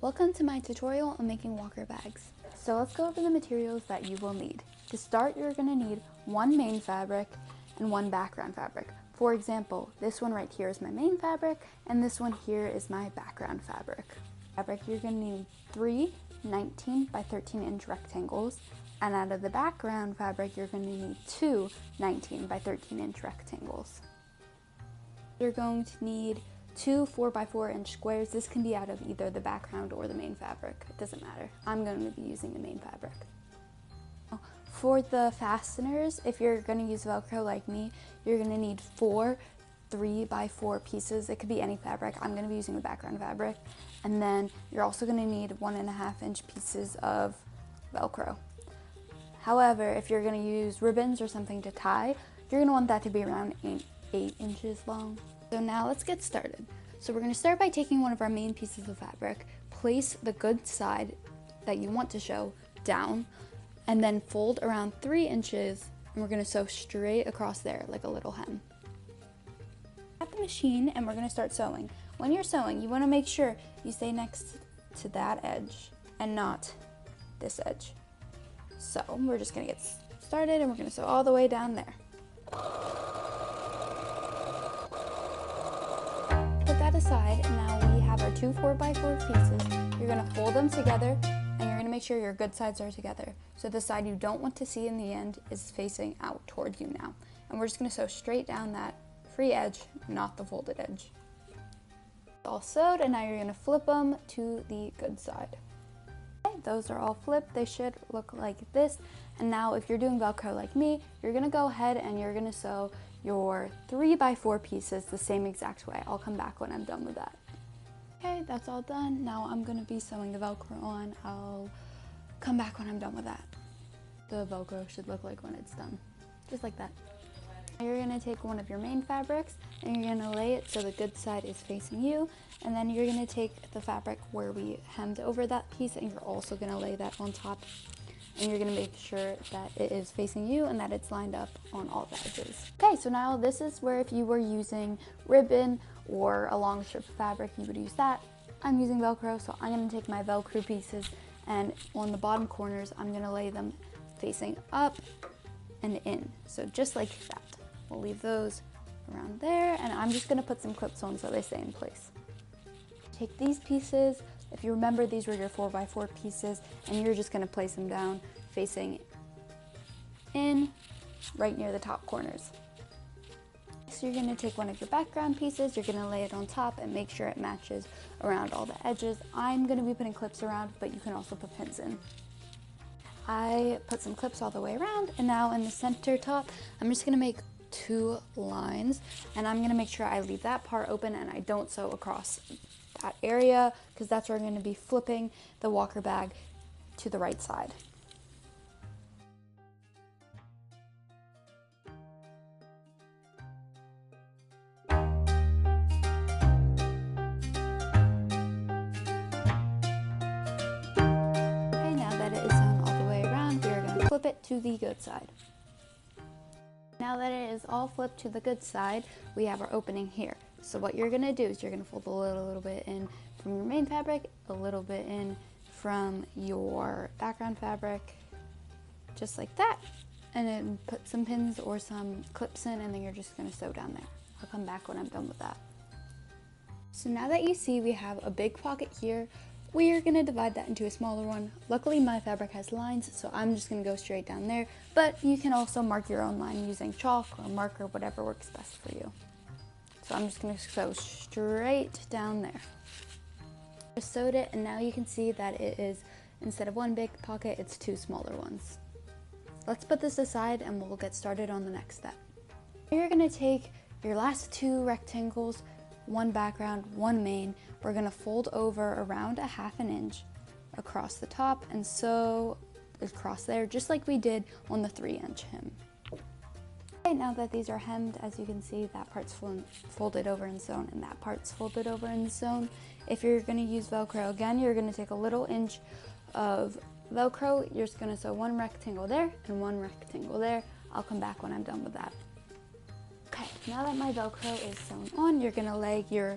Welcome to my tutorial on making walker bags. So let's go over the materials that you will need. To start, you're going to need one main fabric and one background fabric. For example, this one right here is my main fabric and this one here is my background fabric. You're going to need 3 19 by 13 inch rectangles, and out of the background fabric you're going to need 2 19 by 13 inch rectangles. You're going to need 2 4 by 4 inch squares. This can be out of either the background or the main fabric. It doesn't matter. I'm going to be using the main fabric. For the fasteners, if you're going to use Velcro like me, you're going to need 4 3 by 4 pieces. It could be any fabric. I'm going to be using the background fabric. And then you're also going to need 1.5 inch pieces of Velcro. However, if you're going to use ribbons or something to tie, you're going to want that to be around 8 inches long. So now let's get started. So we're going to start by taking one of our main pieces of fabric, place the good side that you want to show down, and then fold around 3 inches, and we're going to sew straight across there like a little hem. At the machine, and we're going to start sewing. When you're sewing, you want to make sure you stay next to that edge and not this edge. So we're just going to get started, and we're going to sew all the way down there. Put that aside, and now we have our 2 4 by 4 pieces. You're going to fold them together, and you're going to make sure your good sides are together. So the side you don't want to see in the end is facing out toward you now. And we're just going to sew straight down that free edge, not the folded edge. All sewed, and now you're going to flip them to the good side. Okay, those are all flipped. They should look like this. And now if you're doing Velcro like me, you're going to go ahead and you're going to sew your 3 by 4 pieces the same exact way. I'll come back when I'm done with that. Okay, that's all done. Now I'm going to be sewing the Velcro on. I'll come back when I'm done with that. The Velcro should look like when it's done, just like that. You're going to take one of your main fabrics and you're going to lay it so the good side is facing you, and then you're going to take the fabric where we hemmed over that piece and you're also going to lay that on top, and you're going to make sure that it is facing you and that it's lined up on all the edges. Okay, so now this is where if you were using ribbon or a long strip of fabric, you would use that. I'm using Velcro, so I'm going to take my Velcro pieces and on the bottom corners I'm going to lay them facing up and in, so just like that. We'll leave those around there, and I'm just going to put some clips on so they stay in place. Take these pieces, if you remember these were your 4 by 4 pieces, and you're just going to place them down facing in right near the top corners. So you're going to take one of your background pieces, you're going to lay it on top and make sure it matches around all the edges. I'm going to be putting clips around, but you can also put pins in. I put some clips all the way around, and now in the center top, I'm just going to make 2 lines, and I'm going to make sure I leave that part open and I don't sew across that area, because that's where I'm going to be flipping the walker bag to the right side. Okay, now that it is sewn all the way around, we are going to flip it to the good side. Now that it is all flipped to the good side, we have our opening here. So what you're going to do is you're going to fold a little bit in from your main fabric, a little bit in from your background fabric, just like that, and then put some pins or some clips in, and then you're just going to sew down there. I'll come back when I'm done with that. So now that you see we have a big pocket here, we are going to divide that into a smaller one. Luckily my fabric has lines, so I'm just going to go straight down there, but you can also mark your own line using chalk or marker, whatever works best for you. So I'm just going to sew straight down there. Just sewed it, and now you can see that it is, instead of one big pocket, it's 2 smaller ones. Let's put this aside and we'll get started on the next step. You're going to take your last 2 rectangles, one background, one main. We're going to fold over around 1/2 inch across the top and sew across there just like we did on the 3 inch hem. Okay, now that these are hemmed, as you can see, that part's folded over and sewn and that part's folded over and sewn. If you're going to use Velcro again, you're going to take a little inch of Velcro. You're just going to sew 1 rectangle there and 1 rectangle there. I'll come back when I'm done with that. Okay, now that my Velcro is sewn on, you're going to lay your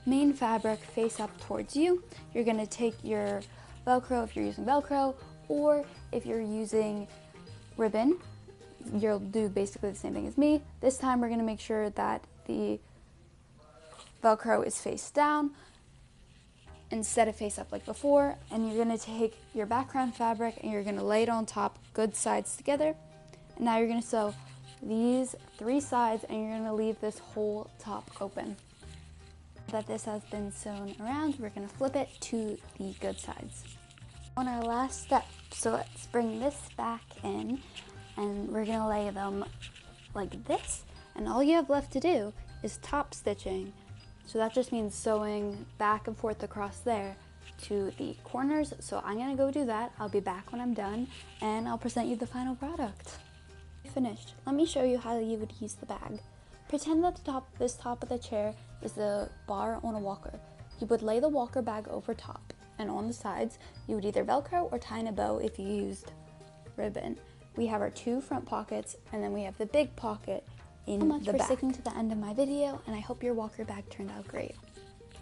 main fabric face up towards you. You're going to take your Velcro if you're using Velcro, or if you're using ribbon, you'll do basically the same thing as me. This time we're going to make sure that the Velcro is face down instead of face up like before, and you're going to take your background fabric and you're going to lay it on top, good sides together. And now you're going to sew these 3 sides and you're going to leave this whole top open. That this has been sewn around, we're going to flip it to the good sides. On our last step, so let's bring this back in and we're going to lay them like this, and all you have left to do is top stitching. So that just means sewing back and forth across there to the corners. So I'm going to go do that. I'll be back when I'm done and I'll present you the final product. Finished. Let me show you how you would use the bag. Pretend that this top of the chair is the bar on a walker. You would lay the walker bag over top, and on the sides you would either Velcro or tie in a bow if you used ribbon. We have our 2 front pockets, and then we have the big pocket in the back. Thank you so much for sticking to the end of my video, and I hope your walker bag turned out great.